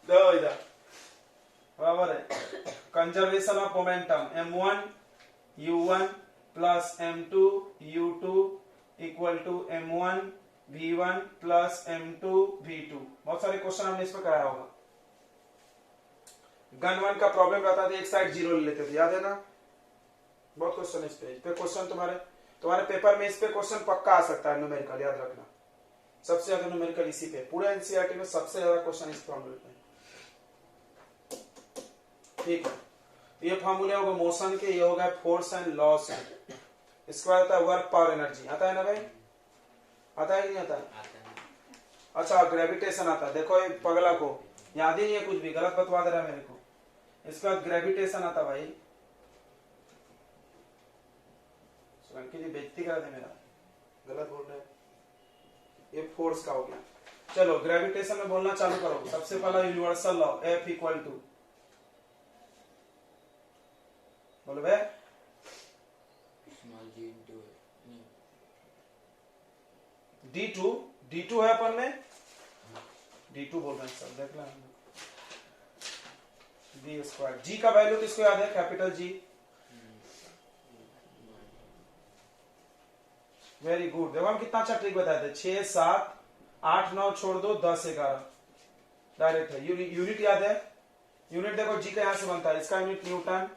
दो इधर बराबर है conservation of momentum m1 u1 plus m2 u2 equal to m1 v1 plus m2 v2। बहुत सारे क्वेश्चन हमने इस पर कराया होगा। गन वन का प्रॉब्लम रहता था एक साइड जीरो ले लेते थे, याद है ना? बहुत क्वेश्चन इस पे क्वेश्चन तुम्हारे पेपर में इस पे क्वेश्चन पक्का आ सकता है न्यूमेरिकल, याद रखना। सबसे ज्यादा न्यूमेरिकल इसी पे, पूरे एनसीईआरटी में सबसे ज्यादा क्वेश्चन इस फॉर्मूले पे। ठीक है, ये फॉर्मूले होगा मोशन के, ये होगा फोर्स एंड लॉस। इसके बाद आता है वर्क पावर एनर्जी। आता है ना भाई? आता है कि नहीं आता है? अच्छा, ग्रेविटेशन आता है। देखो ये पगला को याद ही नहीं है, कुछ भी गलत बतवा दे रहा है मेरे को। इसके बाद ग्रेविटेशन आता भाई। सोलंकी जी बेइज्जती करा दे मेरा, गलत बोल रहे हैं। ये फोर्स का हो गया। चलो ग्रेविटेशन में बोलना चालू करो। सबसे पहला universal law F equal to, बोलो बे, D2 है अपन में, D2 बोल रहे हैं सब, देख लें। D स्क्वायर, G का वैल्यू किसको याद है? Capital G। Very good. देखो हम कितना अच्छा ट्रिक बताए थे, 6 7 8 9 छोड़ दो 10 11 डायरेक्ट है। यूनिट याद है? यूनिट देखो G का यहां से बनता है, इसका यूनिट न्यूटन।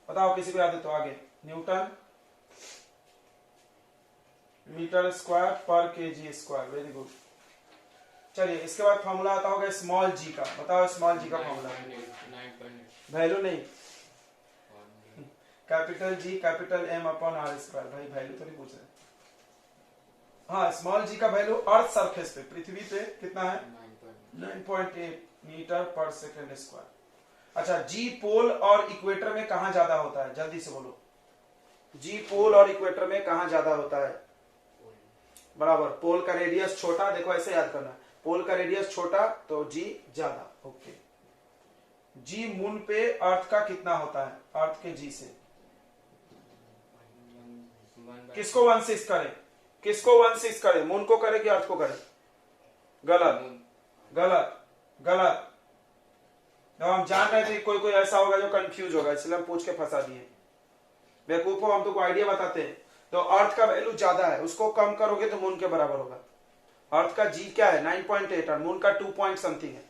बताओ किसी को याद है तो आगे। न्यूटन मीटर स्क्वायर पर केजी स्क्वायर। Very good. चलिए इसके बाद फॉर्मूला आता होगा स्मॉल जी का। बताओ स्मॉल जी का फॉर्मूला। वैल्यू नहीं, capital G capital M upon r square. भाई वैल्यू तो नहीं पूछ रहे। हाँ, स्मॉल जी का वैल्यू अर्थ सरफेस पे, पृथ्वी पे कितना है? 9.8 मीटर पर सेकेंड स्क्वायर। अच्छा, जी पोल और इक्वेटर में कहां ज्यादा होता है? जल्दी से बोलो, जी पोल और इक्वेटर में कहां ज्यादा होता है? बराबर, पोल का रेडियस छोटा। देखो ऐसे याद करना, पोल का रेडियस छोटा तो जी ज्यादा। ओके। जी मून पे अर्थ का कितना होता है? अर्थ के जी से किसको 1/6 करे? किसको 1/6 करे? मून को करे कि अर्थ को करे? गलत गलत गलत। जब हम जान रहे थे कोई कोई ऐसा होगा जो कंफ्यूज होगा, इसलिए हम पूछ के फंसा दिए। बेवकूफो, हम तुमको आइडिया बताते हैं। तो अर्थ का वैल्यू ज्यादा है, उसको कम करोगे तो मून के बराबर होगा। अर्थ का जी क्या है? 9.8 और मून का 2 पॉइंट समथिंग है,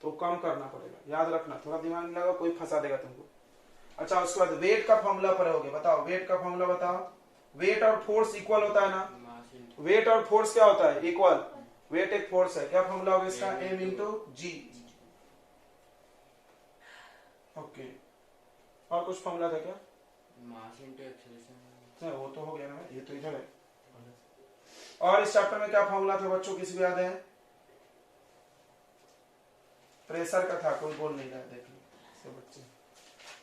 तो कम करना पड़ेगा। याद रखना, थोड़ा दिमाग नहीं लगा कोई फंसा देगा तुमको। अच्छा, उसके बाद वेट का फॉर्मूला पढ़ोगे। बताओ वेट का फॉर्मूला बताओ। वेट और फोर्स इक्वल होता है ना? वेट और फोर्स क्या होता है? इक्वल। वेट एक फोर्स है, क्या फॉर्मूला होगा इसका? m इंटू जी। ओके, और कुछ फॉर्मूला था क्या? Mass into acceleration. नहीं, वो तो हो गया ना, ये तो इधर है। और इस चैप्टर में क्या फॉर्मूला था बच्चों, किसी को याद है? प्रेशर का था, कोई बोल नहीं रहा है, देख लो बच्चे।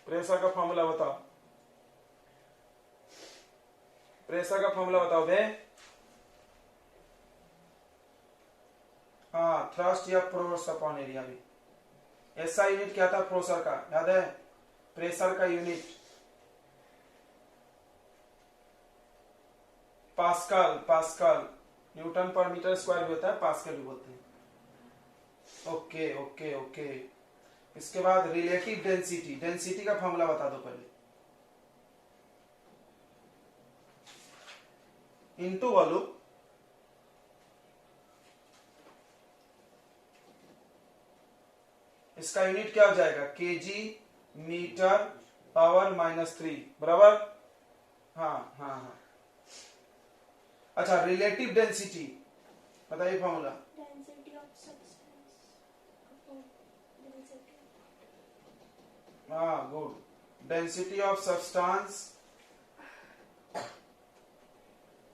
प्रेशर का फॉर्मूला बताओ, प्रेशर का फॉर्मूला बताओ बे। हाँ, थ्रस्ट या फोर्स अपॉन एरिया भी। ऐसा यूनिट क्या था प्रेशर का, याद है? प्रेशर का यूनिट पास्कल। पास्कल न्यूटन पर मीटर स्क्वायर भी होता है, पास्कल भी बोलते हैं। Okay okay okay. इसके बाद रिलेटिव डेंसिटी। डेंसिटी का फॉर्मूला बता दो पहले। Into volume. इसका यूनिट क्या हो जाएगा? KG meter power -3। बराबर? हाँ हाँ हाँ। अच्छा, रिलेटिव डेंसिटी बताइए फॉर्मूला। Density of substance. हाँ, good. Density of substance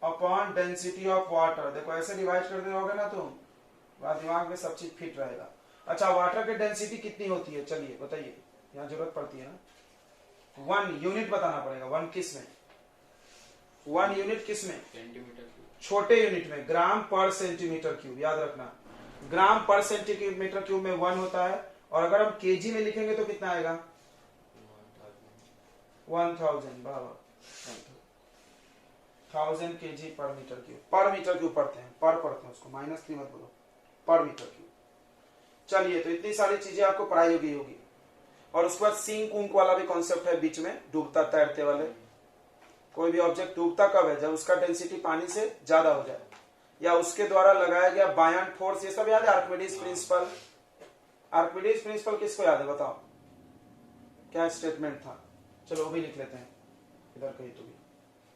upon density of water. देखो ऐसे डिवाइड कर दोगे ना तुम, दिमाग में सब चीज फिट रहेगा। अच्छा, वाटर की डेंसिटी कितनी होती है? चलिए बताइए, यहाँ जरूरत पड़ती है ना। 1 यूनिट बताना पड़ेगा। 1 किस में? 1 यूनिट किस में? सेंटीमीटर। छोटे यूनिट में, ग्राम पर सेंटीमीटर क्यूब। याद रखना, ग्राम पर सेंटीमीटर क्यूब में 1 होता है। और अगर हम केजी में लिखेंगे तो कितना आएगा? 1000। बराबर, 1000 केजी पर मीटर क्यूब। पर मीटर क्यूब पढ़ते हैं, पर पढ़ते हैं उसको, -3 मत बोलो, पर मीटर क्यूब। चलिए, तो इतनी सारी चीजें आपको पढ़ाई होगी। और उसके बाद सिंक उंक वाला भी कॉन्सेप्ट है बीच में, डूबता तैरते वाले। कोई भी ऑब्जेक्ट डूबता कब है? जब उसका डेंसिटी पानी से ज्यादा हो जाए, या उसके द्वारा लगाया गया बायन फोर्स। ये सब याद है? Archimedes principal. आर्किमिडीज प्रिंसिपल किसको याद है बताओ? क्या स्टेटमेंट था? चलो वो भी लिख लेते हैं इधर कहीं तो भी।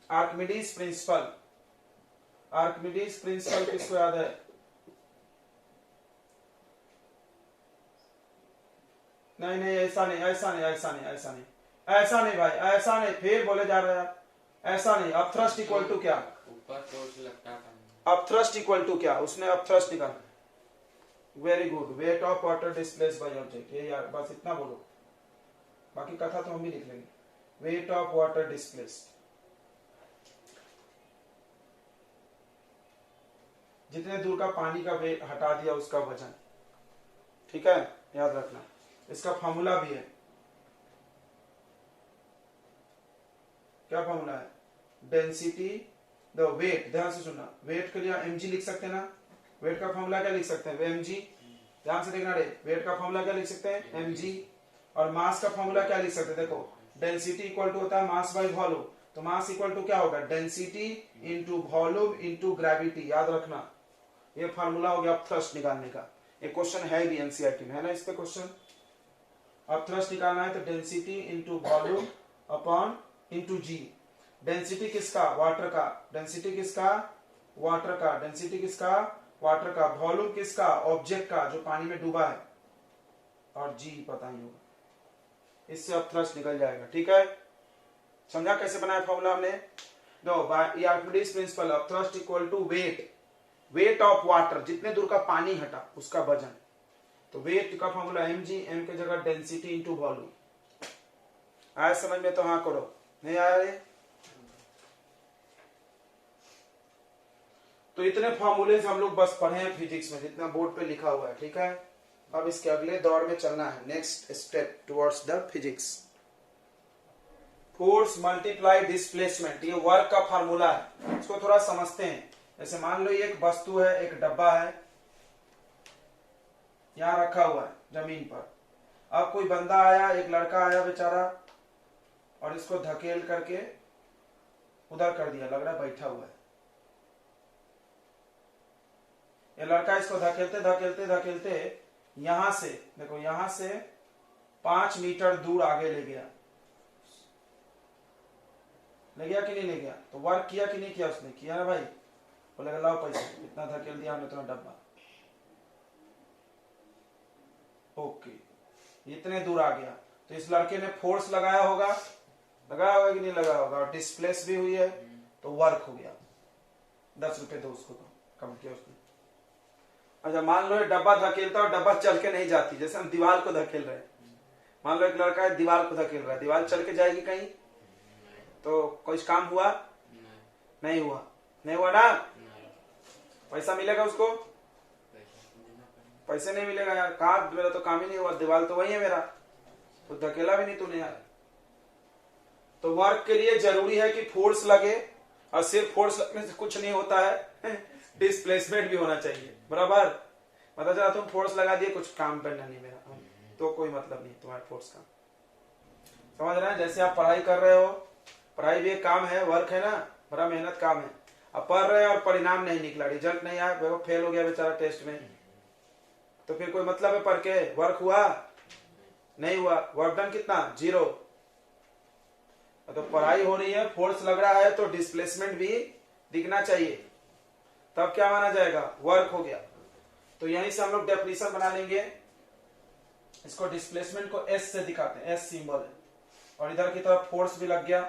आर्किमिडीज प्रिंसिपल, आर्किमिडीज प्रिंसिपल किसको याद है? नहीं नहीं, ऐसा नहीं, ऐसा नहीं, ऐसा नहीं, ऐसा नहीं, ऐसा नहीं भाई, ऐसा नहीं, फिर बोले जा रहे हैं ऐसा नहीं। अब थ्रस्ट इक्वल टू क्या? ऊपर फोर्स लगता है। अब थ्रस्ट इक्वल टू क्या? उसने अब थ्रस्ट निकाला। Very good, wait of water displace by object. ये यार बस इतना बोलो, बाकी कथा तो हम भी लिख लेंगे। वेट ऑफ वाटर डिस्प्लेस, जितने दूर का पानी का वेट हटा दिया उसका वजन। ठीक है, याद रखना। इसका फॉर्मूला भी है। क्या फॉर्मूला है? डेंसिटी द वेट, ध्यान से सुनना, वेट के लिए mg लिख सकते हैं ना। वेट का फॉर्मूला क्या लिख सकते हैं? mg। ध्यान से देखना रे, वेट का फॉर्मूला क्या लिख सकते हैं? mg। और मास का फॉर्मूला क्या लिख सकते हैं? देखो, डेंसिटी इक्वल टू होता है मास बाय वॉल्यूम। तो मास इक्वल टू क्या होगा? Density into volume into gravity. याद रखना, ये फॉर्मूला हो गया अब थ्रस्ट निकालने का। एक क्वेश्चन है भी एनसीईआरटी में, है ना इस पे क्वेश्चन। अब थ्रस्ट निकालना है तो density into volume upon into G. Density किसका? वाटर का। डेंसिटी किसका? वाटर का। डेंसिटी किसका? वाटर का। वॉल्यूम किसका? ऑब्जेक्ट का, जो पानी में डूबा है। और जी पता ही होगा, इससे अब थ्रस्ट निकल जाएगा। ठीक है, समझा कैसे बनाया फॉर्मूला हमने? No, by Archimedes principle of thrust equal to weight, weight of water, जितने दूर का पानी हटा उसका वजन। तो वेट का फॉर्मूला mg, m के जगह डेंसिटी इंटू वॉल्यूम। आया समझ में? तो हाँ करो, नहीं आया रे? तो इतने फॉर्मूले हम लोग बस पढ़े हैं फिजिक्स में, जितना बोर्ड पे लिखा हुआ है। ठीक है, अब इसके अगले दौर में चलना है, next step towards the physics. Force multiply displacement, ये वर्क का फॉर्मूला है। इसको थोड़ा समझते हैं। जैसे मान लो ये एक वस्तु है, एक डब्बा है, यहां रखा हुआ है जमीन पर। अब कोई बंदा आया, एक लड़का आया बेचारा, और इसको धकेल करके उधर कर दिया, लग रहा है बैठा हुआ है। ये लड़का इसको धकेलते धकेलते धकेलते यहां से, देखो यहां से 5 मीटर दूर आगे ले गया। ले गया कि नहीं ले गया? तो वर्क किया कि नहीं किया? उसने किया ना भाई। बोलेगा लाओ पैसे, इतना धकेल दिया हमने तुम्हें डब्बा। ओके, इतने दूर आ गया। तो इस लड़के ने फोर्स लगाया होगा, लगाया होगा कि नहीं लगाया होगा? और डिस्प्लेस भी हुई है, तो वर्क हो गया। 10 रुपए दो उसको, तो कम किया उसने। अच्छा, मान लो ये डब्बा धकेलता और डब्बा चल के नहीं जाती, जैसे हम दीवार को धकेल रहे हैं। मान लो एक लड़का है, दीवार को धकेल रहा है, दीवार चल के जाएगी कहीं? तो कुछ काम हुआ? नहीं हुआ। नहीं हुआ ना? पैसा मिलेगा उसको? पैसे नहीं मिलेगा यार। कहा मेरा तो काम ही नहीं हुआ, दीवार तो वही है मेरा, तो धकेला भी नहीं तूने यार। तो वर्क के लिए जरूरी है कि फोर्स लगे, और सिर्फ फोर्स लगने से कुछ नहीं होता है, डिस्प्लेसमेंट भी होना चाहिए। बराबर? पता चला तुम फोर्स लगा दिए, कुछ काम करना नहीं मेरा, तो कोई मतलब नहीं तुम्हारे फोर्स का। समझ रहे हैं? जैसे आप पढ़ाई कर रहे हो, पढ़ाई भी एक काम है, वर्क है ना, बड़ा मेहनत काम है। अब पढ़ रहे हैं और परिणाम नहीं निकला, रिजल्ट नहीं आया, फेल हो गया बेचारा टेस्ट में, तो फिर कोई मतलब है पढ़ के? वर्क हुआ? नहीं हुआ। वर्क डन कितना? 0। तो पढ़ाई हो रही है, फोर्स लग रहा है, तो डिस्प्लेसमेंट भी दिखना चाहिए, तब क्या माना जाएगा? वर्क हो गया। तो यहीं से हम लोग डेफिनेशन बना लेंगे। इसको डिस्प्लेसमेंट को S से दिखाते हैं, S सिंबल है, और इधर की तरफ फोर्स भी लग गया,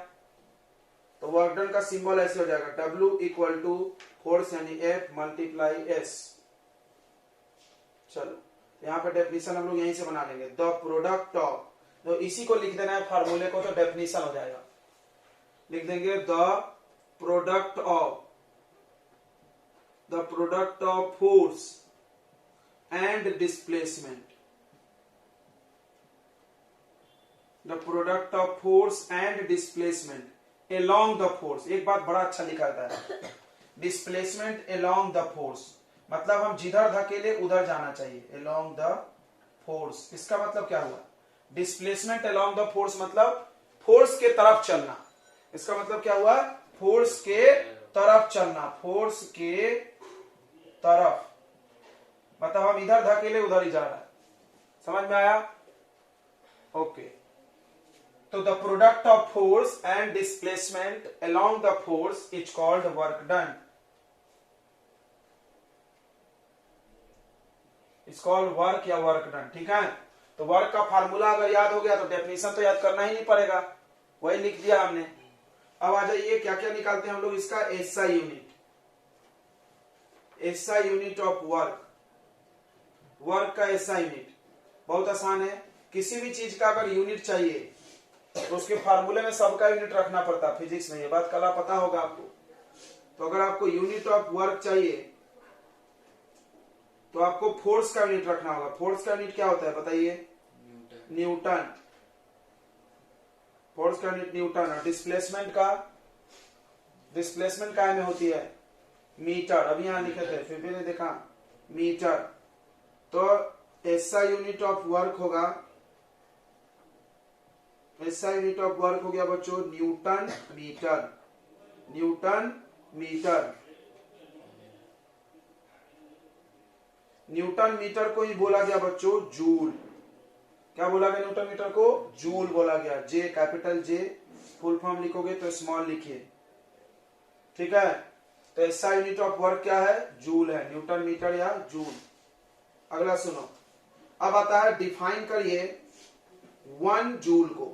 तो वर्क डन का सिंबल ऐसे हो जाएगा, W इक्वल टू फोर्स यानी F मल्टीप्लाई S। चलो, यहाँ पे डेफिनेशन हम लोग यहीं से बना लेंगे। द प्रोडक्ट ऑफ, तो इसी को लिख देना है फार्मूले को, तो डेफिनेशन हो जाएगा। लिख देंगे the product of force and displacement, the product of force and displacement along the force. एक बात बड़ा अच्छा लिखा था, डिस्प्लेसमेंट एलोंग द फोर्स। मतलब हम जिधर धकेले उधर जाना चाहिए, अलोंग द फोर्स। इसका मतलब क्या हुआ? डिस्प्लेसमेंट अलोंग द फोर्स मतलब फोर्स के तरफ चलना। इसका मतलब क्या हुआ? फोर्स के तरफ चलना, फोर्स के तरफ, मतलब हम इधर धकेले उधर ही जा रहा है। समझ में आया? ओके। तो the product of force and displacement along the force is called work done. It's called work या वर्क डन। ठीक है, तो वर्क का फार्मूला अगर याद हो गया तो डेफिनेशन तो याद करना ही नहीं पड़ेगा, वही लिख दिया हमने। अब आ जाइए, क्या क्या निकालते हैं हम लोग इसका? SI unit, SI unit of work, work का एसआई यूनिट बहुत आसान है। किसी भी चीज का अगर यूनिट चाहिए तो उसके फार्मूले में सबका यूनिट रखना पड़ता है फिजिक्स में, ये बात कल पता होगा आपको। तो अगर आपको यूनिट ऑफ वर्क चाहिए तो आपको फोर्स का यूनिट रखना होगा। फोर्स का यूनिट क्या होता है बताइए? न्यूटन। फोर्स का यूनिट न्यूटन। और डिस्प्लेसमेंट का, डिस्प्लेसमेंट काय में होती है? मीटर। अभी यहां लिखे थे फिर भी नहीं देखा, मीटर। तो ऐसा यूनिट ऑफ वर्क होगा, ऐसा यूनिट ऑफ वर्क हो गया बच्चों newton metre, newton metre. Newton metre को ही बोला गया बच्चों जूल। क्या बोला गया न्यूटन मीटर को? जूल बोला गया। जे, कैपिटल जे, फुल फॉर्म लिखोगे तो स्मॉल लिखिए, ठीक है। तो ऐसा यूनिट ऑफ वर्क क्या है? जूल है, न्यूटन मीटर या जूल। अगला सुनो, अब आता है डिफाइन करिए 1 जूल को।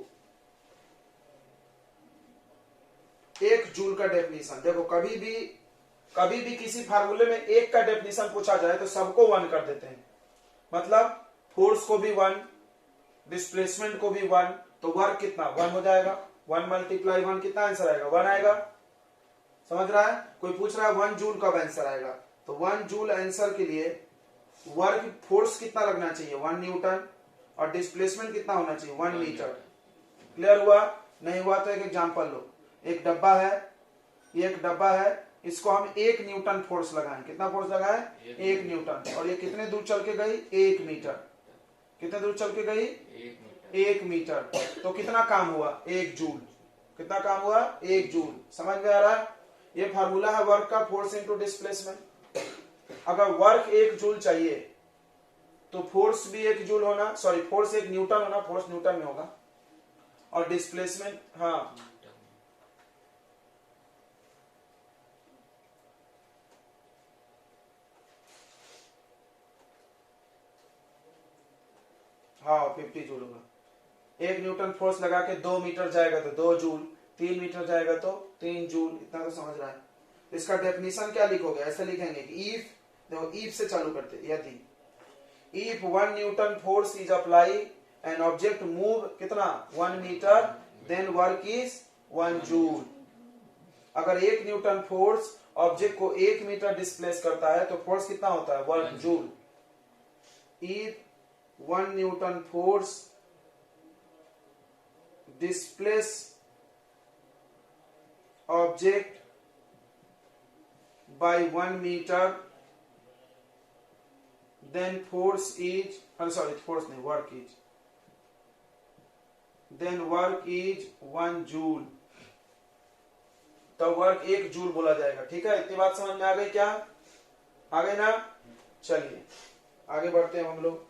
1 जूल का डेफिनेशन देखो, कभी भी किसी फार्मूले में 1 का डेफिनेशन पूछा जाए तो सबको 1 कर देते हैं। मतलब फोर्स को भी 1, डिस्प्लेसमेंट को भी 1, तो वर्क कितना? 1 हो जाएगा। 1 मल्टीप्लाई 1 कितना आंसर आएगा? 1 आएगा। समझ रहा है? कोई पूछ रहा है 1 जूल कब आंसर आएगा, तो 1 जूल आंसर के लिए वर्क फोर्स कितना लगना चाहिए? 1 न्यूटन। और डिस्प्लेसमेंट कितना होना चाहिए? 1 मीटर। क्लियर हुआ? नहीं हुआ तो एक एग्जांपल लो। एक डब्बा है, ये एक डब्बा है, इसको हम 1 न्यूटन फोर्स लगाएं। कितना फोर्स लगाएं? 1 न्यूटन। और ये कितने दूर चल के गई? 1 मीटर। कितने दूर चल के गई? 1 मीटर। तो कितना काम हुआ? 1 जूल। कितना काम हुआ? 1 जूल। समझ में आ रहा है? ये फार्मूला है वर्क का, फोर्स इनटू डिस्प्लेसमेंट। अगर वर्क 1 जूल चाहिए तो फोर्स भी 1 जूल होना, सॉरी फोर्स 1 न्यूटन होना, फोर्स न्यूटन में होगा। और डिस्प्लेसमेंट, हाँ हाँ 50 जूल होगा। 1 न्यूटन फोर्स लगा के 2 मीटर जाएगा तो 2 जूल, 3 मीटर जाएगा तो 3 जूल। इतना तो समझ रहा है। इसका डेफिनेशन क्या लिखोगे? ऐसे लिखेंगे कि इफ, देखो इफ से चालू करते, यदि if 1 newton force is apply and object move कितना? 1 metre, then work is 1 joule. अगर 1 न्यूटन फोर्स ऑब्जेक्ट को 1 मीटर डिस्प्लेस करता है तो फोर्स कितना होता है? 1 joule. If 1 newton force displace object by 1 meter, then force is, force नहीं, work is, then work is 1 joule। तो वर्क 1 जूल बोला जाएगा। ठीक है, इतनी बात समझ में आ गई क्या? आ गई ना? चलिए आगे बढ़ते हैं हम लोग।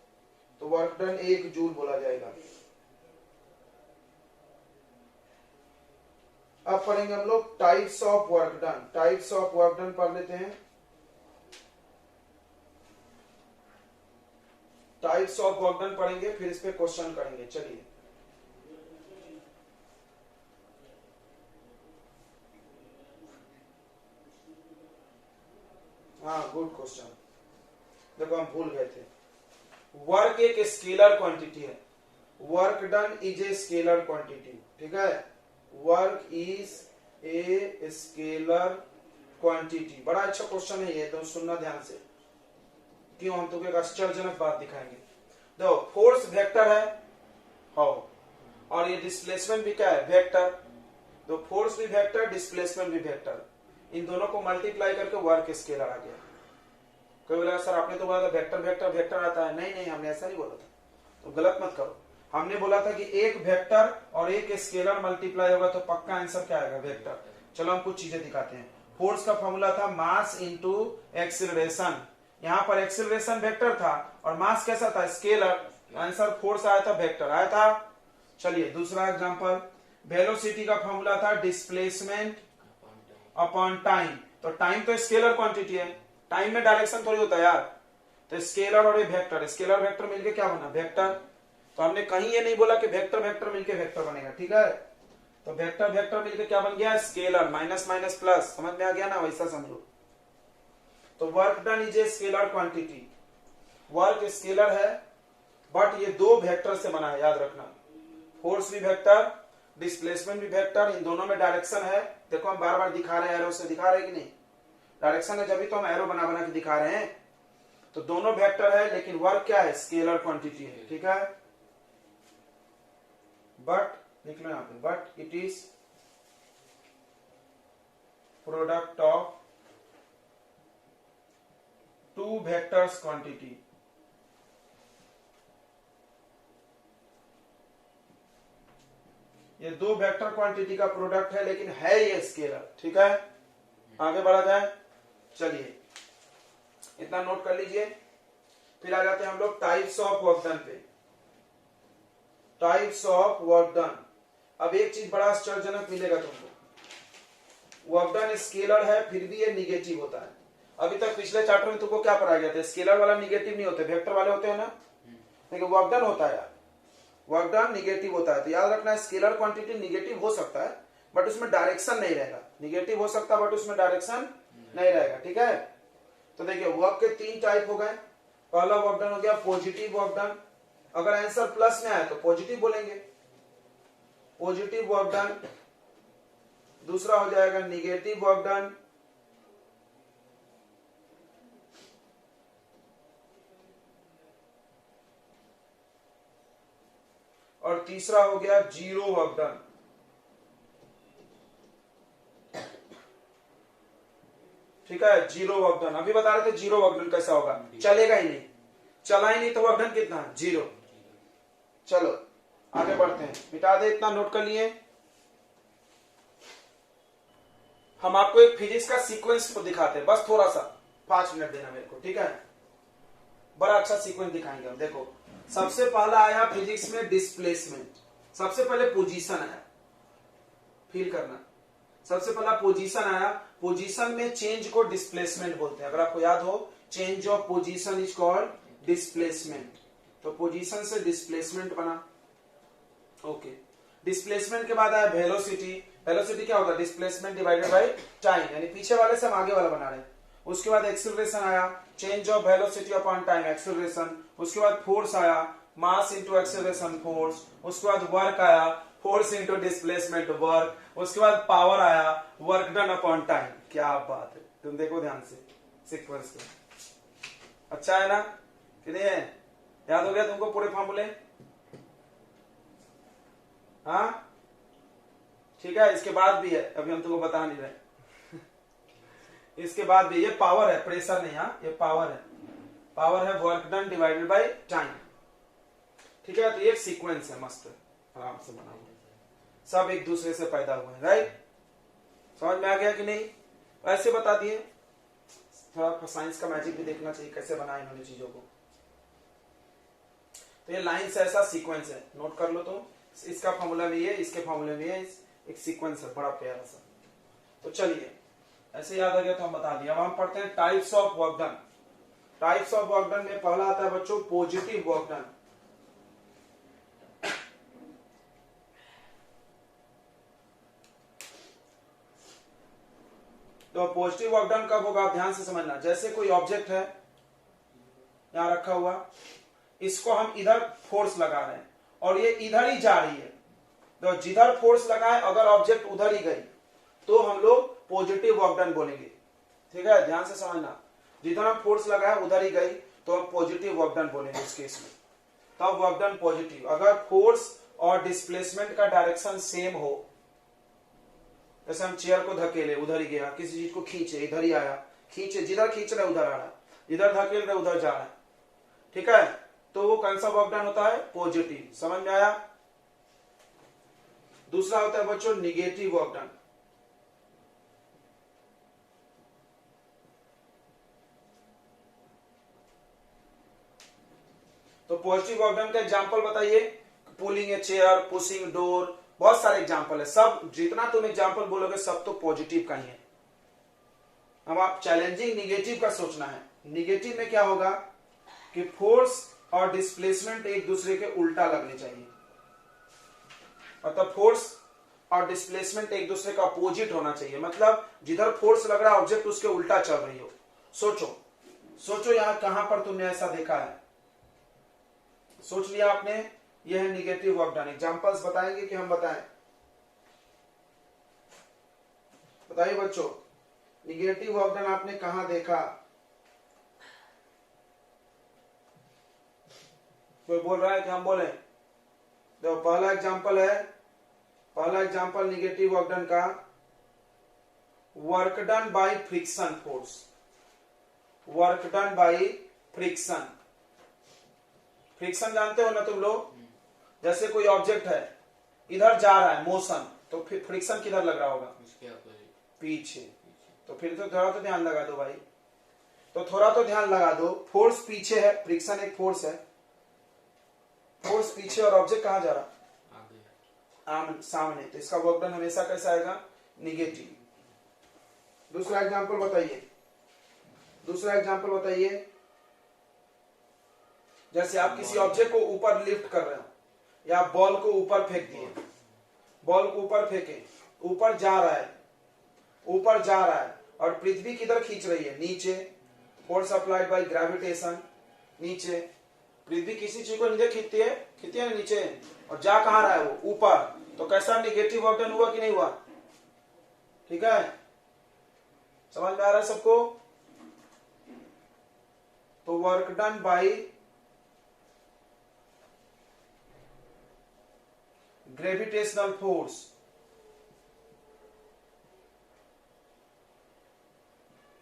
तो वर्क डन 1 जूल बोला जाएगा। अब पढ़ेंगे हम लोग types of work done. Types of work done पढ़ लेते हैं। टाइप्स ऑफ वर्क डन पढ़ेंगे, फिर इस पे क्वेश्चन करेंगे। चलिए हाँ, गुड क्वेश्चन। देखो हम भूल गए थे, वर्क एक स्केलर क्वांटिटी है। Work done is a scalar quantity. ठीक है, work is a scalar quantity. बड़ा अच्छा क्वेश्चन है ये, तो सुनना ध्यान से। क्यों? हम तुमको एक आश्चर्यजनक बात दिखाएंगे। देखो फोर्स वेक्टर है, हाउ, और ये डिस्प्लेसमेंट भी क्या है? वेक्टर। तो फोर्स भी वेक्टर, डिस्प्लेसमेंट भी वेक्टर। इन दोनों को मल्टीप्लाई करके वर्क स्केलर आ गया। कोई बोला सर आपने तो बोला था वेक्टर वेक्टर वेक्टर आता है। नहीं नहीं, हमने ऐसा नहीं बोला था, तो गलत मत करो। हमने बोला था कि एक वेक्टर और एक स्केलर मल्टीप्लाई होगा तो पक्का आंसर क्या आएगा? वेक्टर। चलो हम कुछ चीजें दिखाते हैं। फोर्स का फॉर्मूला था मास इंटू एक्सीलरेशन। यहाँ पर एक्सीलरेशन वेक्टर था और मास कैसा था? स्केलर। आंसर फोर्स आया था, वेक्टर आया था। चलिए दूसरा एग्जांपल, वेलोसिटी का फॉर्मूला था डिस्प्लेसमेंट अपॉन टाइम। तो टाइम तो स्केलर क्वांटिटी है, टाइम में डायरेक्शन थोड़ी होता है यार। तो स्केलर और ये वेक्टर, स्केलर वेक्टर मिलके क्या बना? वेक्टर। तो हमने कहीं ये नहीं बोला कि वेक्टर वेक्टर मिलके वेक्टर बनेगा, ठीक है? तो वेक्टर वेक्टर मिलके क्या बन गया? स्केलर। माइनस माइनस प्लस, समझ में आ गया ना? वैसा समझो। तो work done is a scalar quantity. Work scalar है बट ये दो वेक्टर से बना है, याद रखना। फोर्स भी वेक्टर, डिस्प्लेसमेंट भी वेक्टर, इन दोनों में डायरेक्शन है। देखो हम बार बार दिखा रहे हैं, एरो से दिखा रहे हैं कि नहीं? डायरेक्शन है जब तो हम एरो बना बना के दिखा रहे हैं। तो दोनों वेक्टर है लेकिन वर्क क्या है? स्केलर क्वांटिटी है, ठीक है? बट लिख लो यहाँ पे, but it is product of two vectors quantity. ये दो वेक्टर क्वांटिटी का प्रोडक्ट है लेकिन है ये स्केलर, ठीक है? आगे बढ़ा जाए। चलिए इतना नोट कर लीजिए। फिर आ जाते हैं हम लोग टाइप्स ऑफ वर्क डन पे। Types of work done. अब एक चीज बड़ा आश्चर्यजनक मिलेगा तुमको, वर्क डन स्केलर है फिर भी ये निगेटिव होता है। अभी तक पिछले चैप्टर में तुमको क्या पढ़ाया गया था? स्केलर वाला निगेटिव नहीं होते, वेक्टर वाले होते हैं ना। लेकिन वर्क डन होता है यार, वर्क डन निगेटिव होता है। तो याद रखना है स्केलर क्वांटिटी निगेटिव हो सकता है बट उसमें डायरेक्शन नहीं रहेगा। निगेटिव हो सकता है बट उसमें डायरेक्शन नहीं रहेगा, ठीक है? तो देखिए वर्क के तीन टाइप हो गए। पहला वर्क डन हो गया पॉजिटिव वर्क डन। अगर आंसर प्लस में आए तो पॉजिटिव बोलेंगे, पॉजिटिव वर्क डन। दूसरा हो जाएगा निगेटिव वर्क डन। और तीसरा हो गया जीरो वर्क डन। ठीक है, जीरो वर्क डन। अभी बता रहे थे जीरो वर्क डन कैसा होगा? चलेगा ही नहीं, चला ही नहीं तो वर्क डन कितना? जीरो। चलो आगे बढ़ते हैं, मिटा दे, इतना नोट कर लिए। हम आपको एक फिजिक्स का सीक्वेंस को दिखाते हैं, बस थोड़ा सा 5 मिनट देना मेरे को, ठीक है? बड़ा अच्छा सीक्वेंस दिखाएंगे हम। देखो सबसे पहला आया फिजिक्स में डिस्प्लेसमेंट। सबसे पहले पोजीशन आया, फील करना। सबसे पहला पोजीशन आया। पोजीशन में चेंज को डिस्प्लेसमेंट बोलते हैं। अगर आपको याद हो, change of position is called displacement. तो पोजीशन से डिस्प्लेसमेंट बना। ओके, डिस्प्लेसमेंट के बाद आया वेलोसिटी। वेलोसिटी क्या होता है? डिस्प्लेसमेंट डिवाइडेड बाय टाइम, यानी पीछे वाले से हम आगे वाला बना रहे हैं। उसके बाद एक्सीलरेशन आया, change of velocity upon time, acceleration. उसके बाद फोर्स आया, मास इंटू एक्सीलरेशन, फोर्स। उसके बाद वर्क आया, फोर्स इंटू डिस्प्लेसमेंट, वर्क। उसके बाद पावर आया, वर्क डन अपॉन टाइम। क्या बात है, तुम देखो ध्यान से सीक्वेंस को। अच्छा है ना कि नहीं है? याद हो गया तुमको पूरे फॉर्मूले? हाँ ठीक है। इसके बाद भी है, अभी हम तुमको बता नहीं रहे। इसके बाद भी ये पावर है, प्रेशर नहीं। हाँ ये पावर है, पावर है work done divided by time, ठीक है? तो ये एक सीक्वेंस है, मस्त आराम से बना हुआ, सब एक दूसरे से पैदा हुए हैं, राइट? समझ में आ गया कि नहीं? ऐसे बता दिए। थोड़ा साइंस का मैजिक भी देखना चाहिए, कैसे बनाए इन्होंने चीजों को। तो ये लाइन से ऐसा सीक्वेंस है, नोट कर लो तुम। इसका फॉर्मूला में ये, इसके फॉर्मूले में ये, एक सीक्वेंस है बड़ा प्यारा सा। तो चलिए ऐसे याद आ गया तो हम बता दिया। अब हम पढ़ते हैं types of work done. Types of work done में पहला आता है बच्चों पॉजिटिव वर्क डन। तो पॉजिटिव वर्क डन कब होगा? आप ध्यान से समझना। जैसे कोई ऑब्जेक्ट है यहां रखा हुआ, इसको हम इधर फोर्स लगा रहे हैं और ये इधर ही जा रही है। तो जिधर फोर्स लगाए अगर ऑब्जेक्ट उधर ही गई तो हम लोग पॉजिटिव वर्क डन बोलेंगे, ठीक है? ध्यान से समझना। जिधर हम फोर्स लगाए उधर ही गई तो हम पॉजिटिव वर्क डन बोलेंगे उस केस में, तब वर्क डन पॉजिटिव। अगर फोर्स और डिस्प्लेसमेंट का डायरेक्शन सेम हो, जैसे हम चेयर को धकेले उधर ही गया, किसी चीज को खींचे इधर ही आया, खींचे जिधर खींच रहे उधर आ रहा, इधर धकेल रहे उधर जा रहा है, ठीक है, तो वो कौन सा वर्क डन होता है? पॉजिटिव। समझ में आया? दूसरा होता है बच्चों निगेटिव वर्क डन। तो पॉजिटिव वर्क डन का एग्जांपल बताइए। Pulling a chair, pushing door, बहुत सारे एग्जांपल है। सब जितना तुम एग्जांपल बोलोगे सब तो पॉजिटिव का ही है। अब आप चैलेंजिंग निगेटिव का सोचना है। निगेटिव में क्या होगा कि फोर्स और डिस्प्लेसमेंट एक दूसरे के उल्टा लगने चाहिए, मतलब फोर्स और डिस्प्लेसमेंट एक दूसरे का अपोजिट होना चाहिए। मतलब जिधर फोर्स लग रहा है ऑब्जेक्ट उसके उल्टा चल रही हो। सोचो सोचो यहां कहां पर तुमने ऐसा देखा है? सोच लिया आपने? यह है निगेटिव वर्क डन। एग्जांपल्स बताएंगे कि हम बताएं? बताइए बच्चों, निगेटिव वर्क डन आपने कहां देखा? कोई बोल रहा है कि हम बोले? देखो पहला एग्जांपल है, पहला एग्जांपल निगेटिव वर्क डन का, work done by friction force. Work done by friction. Friction जानते हो ना तुम लोग? जैसे कोई ऑब्जेक्ट है, इधर जा रहा है मोशन, तो फिर फ्रिक्शन किधर लग रहा होगा? उसके अपोजिट, पीछे। तो फिर तो थोड़ा तो ध्यान लगा दो भाई, तो थोड़ा तो ध्यान लगा दो। फोर्स पीछे है, फ्रिक्शन एक फोर्स है, फोर्स पीछे और ऑब्जेक्ट कहां जा रहा? आगे, सामने। तो इसका वर्क डन हमेशा कैसा आएगा? निगेटिव। दूसरा एग्जांपल बताइए, दूसरा एग्जांपल बताइए। जैसे आप किसी ऑब्जेक्ट को ऊपर लिफ्ट कर रहे हो, या बॉल को ऊपर फेंक दिए, बॉल को ऊपर फेंके, ऊपर जा रहा है, ऊपर जा रहा है, और पृथ्वी किधर खींच रही है? नीचे। फोर्स अप्लाइड बाय ग्रेविटेशन, नीचे। पृथ्वी किसी चीज को नीचे खींचती है ना नीचे, और जा कहां रहा है वो? ऊपर। तो कैसा निगेटिव वर्क डन हुआ कि नहीं हुआ? ठीक है, समझ में आ रहा है सबको? तो work done by gravitational force,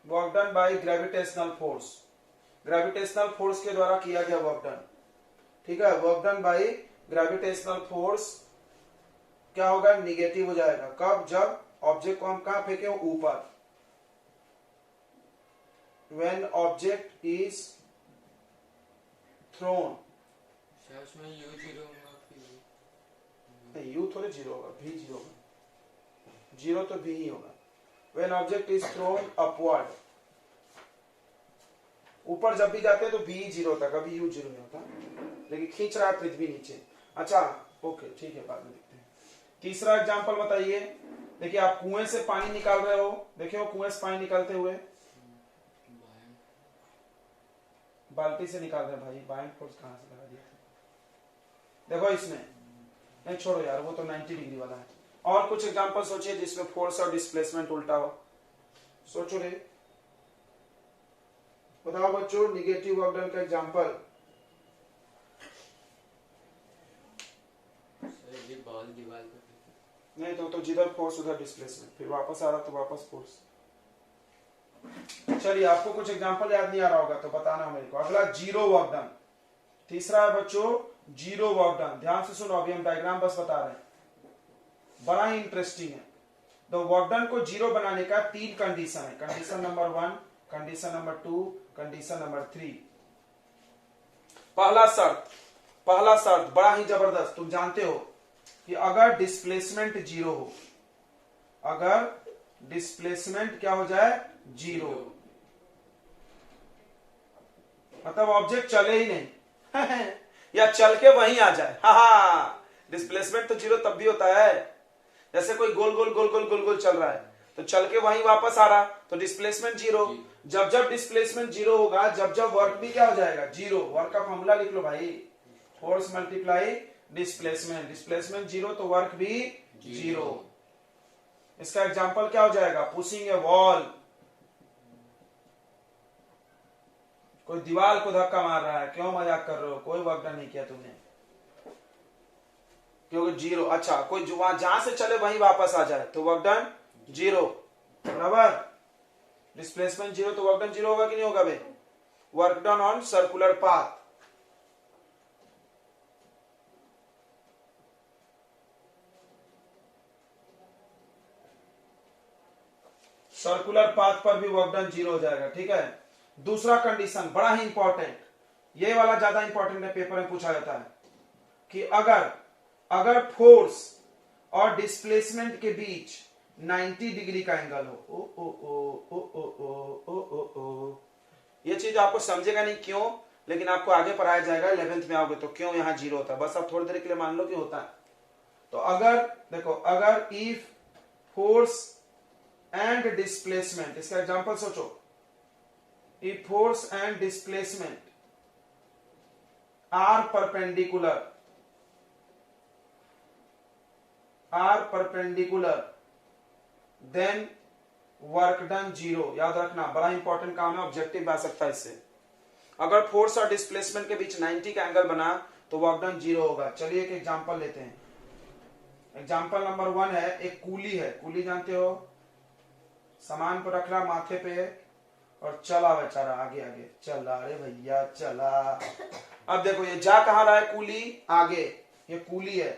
work done by gravitational force, gravitational force के द्वारा किया गया वर्क डन। ठीक है, work done by gravitational force क्या होगा? निगेटिव हो जाएगा। कब? जब ऑब्जेक्ट को हम कहां फेंके? ऊपर। व्हेन ऑब्जेक्ट इज थ्रोन, शायद उसमें यू जीरो होगा, नहीं यू थोड़े जीरो होगा, भी जीरो होगा, जीरो तो भी ही होगा। When object is throne upward, ऊपर जब भी जाते हैं तो भी जीरो होता है, कभी यू जीरो नहीं होता, लेकिन खींच रहा है पृथ्वी नीचे। अच्छा ओके ठीक है, बाद में देखते हैं। तीसरा एग्जांपल बताइए। देखिए आप कुएं से पानी निकाल रहे हो, देखिए कुएं से पानी निकालते हुए, बाल्टी से निकाल रहे भाई, बाइंड फोर्स कहां से लगा दिया? देखो इसमें, नहीं छोड़ो यार, वो तो 90 डिग्री वाला है। और कुछ एग्जांपल सोचिए जिसमें फोर्स और डिस्प्लेसमेंट उल्टा हो। सोचो रे, बताओ बच्चों निगेटिव वर्क डन का एग्जांपल। ये बॉल दीवार पे, नहीं तो जिधर फोर्स उधर डिस्प्लेसमेंट, फिर वापस आ रहा तो वापस फोर्स। चलिए आपको कुछ एग्जांपल याद नहीं आ रहा होगा तो बताना मेरे को। अगला जीरो वर्क डन। तीसरा है बच्चों जीरो वर्क डन। ध्यान से सुनो, अभी हम डायग्राम बस बता रहे हैं, बड़ा ही इंटरेस्टिंग है। तो वर्क डन को जीरो बनाने का 3 कंडीशन है। Condition number 1, condition number 2, condition number 3। पहला शर्त बड़ा ही जबरदस्त, तुम जानते हो कि अगर डिस्प्लेसमेंट जीरो हो, अगर डिस्प्लेसमेंट क्या हो जाए? जीरो, मतलब ऑब्जेक्ट चले ही नहीं या चल के वहीं आ जाए। हाँ, डिस्प्लेसमेंट तो जीरो तब भी होता है, जैसे कोई गोल गोल गोल गोल गोल गोल चल रहा है तो चल के वहीं वापस आ रहा, तो डिस्प्लेसमेंट जीरो। जब जब डिस्प्लेसमेंट जीरो होगा, जब जब वर्क भी क्या हो जाएगा? जीरो। वर्क का फॉर्मूला लिख लो भाई, force multiply displacement, displacement zero तो वर्क भी जीरो। इसका एग्जांपल क्या हो जाएगा? पुशिंग ए वॉल, कोई दीवार को धक्का मार रहा है, क्यों मजाक कर रहे हो? कोई वर्क डन नहीं किया तुमने, क्योंकि जीरो। अच्छा, कोई जहां से चले वहीं वापस आ जाए तो वर्क डन जीरो, बराबर। डिस्प्लेसमेंट जीरो तो वर्क डन जीरो होगा कि नहीं होगा बे? Work done on circular path. Circular path पर भी वर्क डन 0 हो जाएगा, ठीक है। दूसरा कंडीशन बड़ा ही इंपॉर्टेंट, ये वाला ज्यादा इंपॉर्टेंट है, पेपर में पूछा जाता है कि अगर फोर्स और डिस्प्लेसमेंट के बीच 90 डिग्री का एंगल हो। ओ ओ ओ ओ ओ ओ ओ ओ ओ ये चीज आपको समझेगा नहीं क्यों, लेकिन आपको आगे पढ़ाया जाएगा 11th में आओगे तो क्यों यहाँ 0 होता है, बस आप थोड़ी देर के लिए मान लो कि होता है। तो अगर देखो, अगर इफ फोर्स एंड डिस्प्लेसमेंट, इसका एग्जांपल सोचो, if force and displacement are perpendicular then work done 0। याद रखना, बड़ा इंपॉर्टेंट काम है, ऑब्जेक्टिव आ सकता है इससे। अगर फोर्स और डिस्प्लेसमेंट के बीच 90 का एंगल बना तो वर्क डन 0 होगा। चलिए एक एग्जांपल लेते हैं। एग्जांपल नंबर 1 है, एक कूली है, कूली जानते हो, सामान को रख रहा माथे पे और चला बेचारा आगे आगे चला, अरे भैया चला। अब देखो ये जा कहां रहा है, कूली आगे, ये कूली है,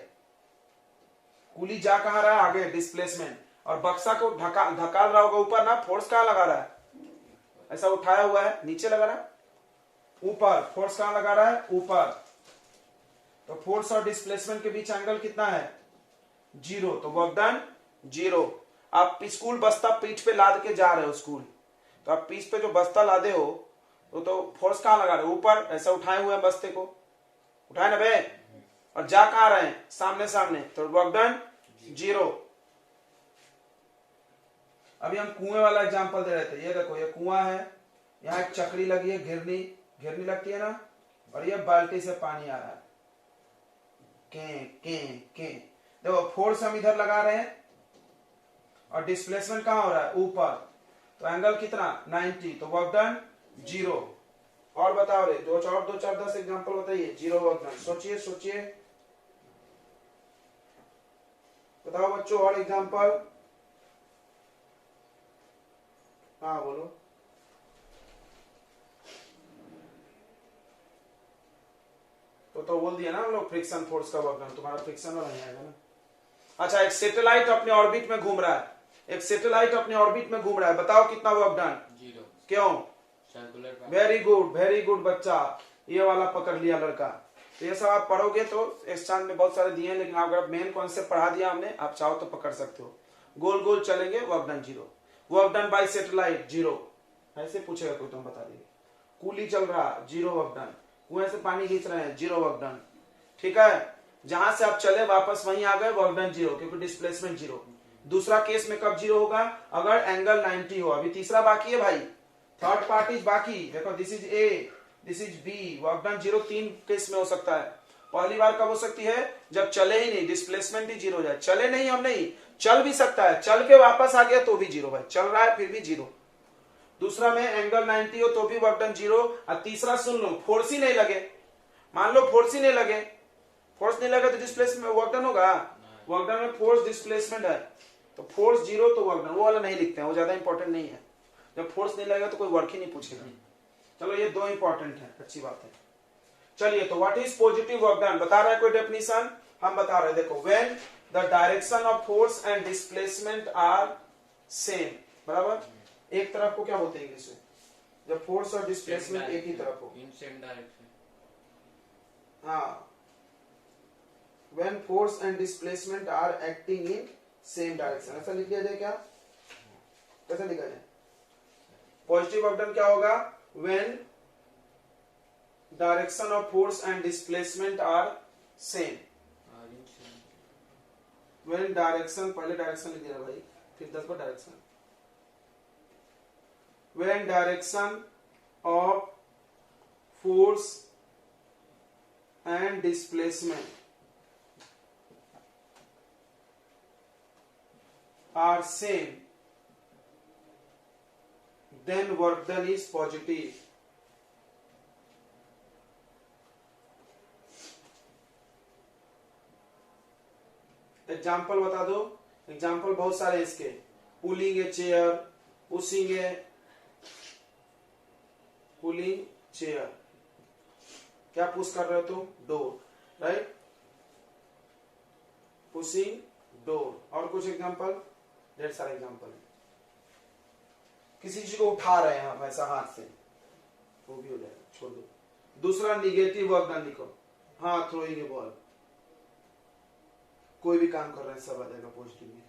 कूली जा कहां रहा है, आगे, डिस्प्लेसमेंट, और बक्सा को धकाल रहा होगा ऊपर ना, फोर्स कहां लगा रहा है, ऐसा उठाया हुआ है, नीचे लगा रहा है, ऊपर, फोर्स कहां लगा रहा है, ऊपर। तो फोर्स और डिस्प्लेसमेंट के बीच एंगल कितना है, 0, तो वर्क डन 0। आप स्कूल बस्ता पीठ पे लाद के जा रहे हो स्कूल, तो आप पीठ पे जो बस्ता लादे हो तो फोर्स कहां लगा रहे हो, ऊपर, ऐसा उठाए हुए हैं बस्ते को, उठाए ना बे, और जा कहां रहे हैं, सामने सामने, तो वर्क डन 0। अभी हम कुएं वाला एग्जांपल दे रहे थे, ये देखो ये कुआं है, यहाँ एक चक्री लगी है, घिरनी लगती है ना, और ये बाल्टी से पानी आ रहा है, के देखो फोर्स हम इधर लगा रहे हैं और डिस्प्लेसमेंट कहां हो रहा है, ऊपर, तो एंगल कितना 90, तो वर्क डन 0। और बताओ रे, दो चार 10 एग्जांपल बताइए, 0 वर्क डन। सोचिए बताओ बच्चों, और एग्जांपल, हाँ बोलो। तो बोल दिया ना हम लोग, फ्रिक्शन फोर्स का वर्क डन, तुम्हारा फ्रिक्शन वाला नहीं आएगा ना। अच्छा, एक सैटेलाइट अपने ऑर्बिट में घूम रहा है, बताओ कितना वर्क डन, 0। क्यों, सर्कुलर पाथ। वेरी गुड बच्चा, ये वाला पकड़ लिया लड़का। तो ये सब आप पढ़ोगे तो इस चांद में बहुत सारे दिए हैं, लेकिन अगर मेन कॉन्सेप्ट पढ़ा दिया हमने, आप चाहो तो पकड़ सकते हो। गोल गोल चलेंगे, work done 0। Work done by satellite 0, ऐसे पूछेगा कोई, तुम बता देंगे। कूली चल रहा, 0 वर्क डन। कुएं से पानी खींच रहे हैं, 0 वर्क डन। ठीक है, जहां से आप चले वापस वहीं आ गए, वर्क डन 0, क्योंकि डिस्प्लेसमेंट 0। दूसरा केस में कब 0 होगा, अगर एंगल 90 हो। अभी तीसरा बाकी है भाई, थर्ड पार्ट इज बाकी। देखो, this is A, this is B, work done 0 3 case में हो सकता है। पहली बार कब हो सकती है, जब चले ही नहीं, डिस्प्लेसमेंट ही 0 हो जाए। चले नहीं हम नहीं, चल भी सकता है, चल के वापस आ गया तो भी 0 भाई, चल रहा है फिर भी 0। दूसरा में एंगल 90 हो तो भी वर्क डन 0। और तीसरा सुन लो, फोर्स ही नहीं लगे, मान लो फोर्स ही नहीं लगे, फोर्स नहीं लगे तो डिस्प्लेसमेंट वर्क डन होगा। वर्क डन में फोर्स डिस्प्लेसमेंट है, तो फोर्स 0 तो वर्क डन, वो वाला नहीं लिखते हैं, वो ज्यादा इंपॉर्टेंट नहीं है। जब फोर्स नहीं लगेगा तो कोई वर्क ही नहीं पूछेगा। चलो ये 2 इंपॉर्टेंट है, अच्छी बात है। चलिए, तो what is positive work done, बता रहा है कोई डेफिनेशन, हम बता रहे हैं। देखो, when the direction of force and displacement are same, बराबर। एक तरफ को क्या बोलते हैं इंग्लिश में, जब फोर्स और डिस्प्लेसमेंट एक ही तरफ हो, इन सेम डायरेक्शन। हाँ, when force and displacement are acting in same direction, ऐसा लिख दिया जाए क्या, कैसे लिखा जाए, पॉजिटिव वर्क डन क्या होगा, when direction of force and displacement are same, when direction, पहले डायरेक्शन लिख दिया भाई, फिर 10 बार direction, when direction of force and displacement are same, then work done is positive. Example बता दो, एग्जाम्पल बहुत सारे इसके, pulling a chair, pushing chair. क्या पुश कर रहे हो तुम? Door, right? Pushing door. और कुछ एग्जांपल? ढेर सारे एग्जांपल। किसी चीज को उठा रहे हैं हम ऐसा हाथ से, वो भी हो जाएगा, छोड़ दो। दूसरा निगेटिव वर्क डन लिखो। हाँ, थ्रोइंग ए बॉल। कोई भी काम कर रहे हैं सब आ जाएगा पॉजिटिव में।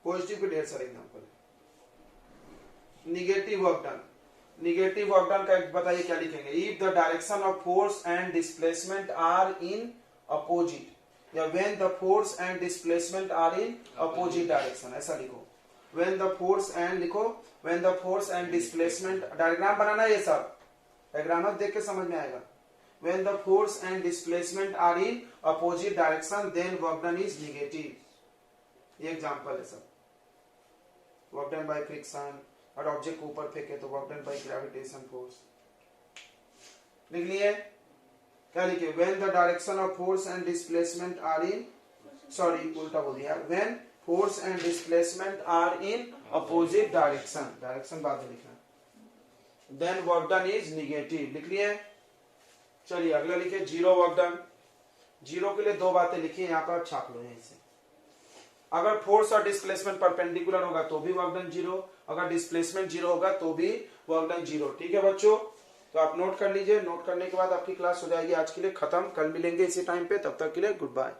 पॉजिटिव के ढेर सारे एग्जांपल है। Negative work done. Negative work done का बताइए क्या लिखेंगे? If the direction of force and displacement are in opposite, या when the force and displacement are in opposite direction, ऐसा लिखो। व्हेन द फोर्स एंड लिखो, when the force and displacement, diagram बनाना है ये सब, डायग्राम देख के समझ में आएगा। When the force and displacement are in opposite direction, then work done is negative. ये एग्जांपल है सब। वर्क डन बाय फ्रिक्शन, और ऑब्जेक्ट को ऊपर फेंके तो work done by gravitation force. लिख लिए? क्या लिखे? When the direction of force and displacement are in, sorry उल्टा बोल दिया। When force and displacement are in opposite direction, direction बाद में लिखना, then work done is negative। लिख लिए? चलिए अगला लिखिए जीरो वर्क डन। जीरो के लिए दो बातें लिखिए, यहाँ पर आप छाप लो यहीं से। अगर फोर्स और डिस्प्लेसमेंट परपेंडिकुलर होगा तो भी वर्क डन जीरो, अगर डिस्प्लेसमेंट जीरो होगा तो भी वर्क डन जीरो। ठीक है बच्चों, तो आप नोट कर लीजिए। नोट करने के बाद आपकी क्लास हो जाएगी आज के लिए खत्म। कल मिलेंगे इसी टाइम पे, तब तक के लिए गुड बाय।